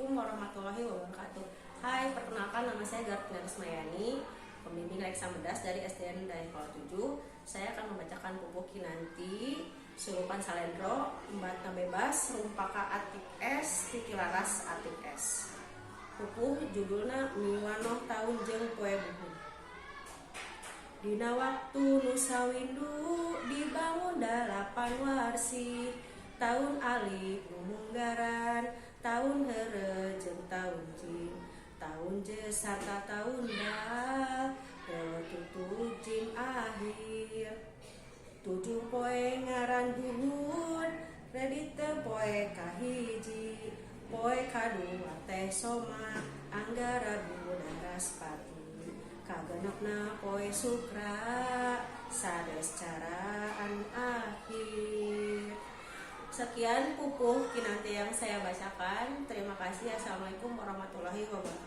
Assalamualaikum warahmatullahi wabarakatuh. Hai, perkenalkan nama saya Gartina Rismayani, pembimbing reksa medas dari SDN Dayakolot 7. Saya akan membacakan Pupuh Kinanti, Sulupan Salendro, Mbatna Bebas, Rumpaka Atik S, Tikilaras Atik S. Pupuh judulna Miwanoh Taun Jeung Poe Buhung. Dina waktu nu sawindu dibangun 8 warsi, tahun alif munggaran, tahun heureuh jeung tahun jin, tahun jeus sarta tahun dal, dewa tutup jin akhir. 7 poe ngaran Juhud, redi teu poe kahiji, poe kadua teh Soma, Anggara Budaraspati. Kagenepna poe Sukra, sades caraan akhir. Sekian Pupuh Kinanti yang saya bacakan. Terima kasih. Assalamualaikum warahmatullahi wabarakatuh.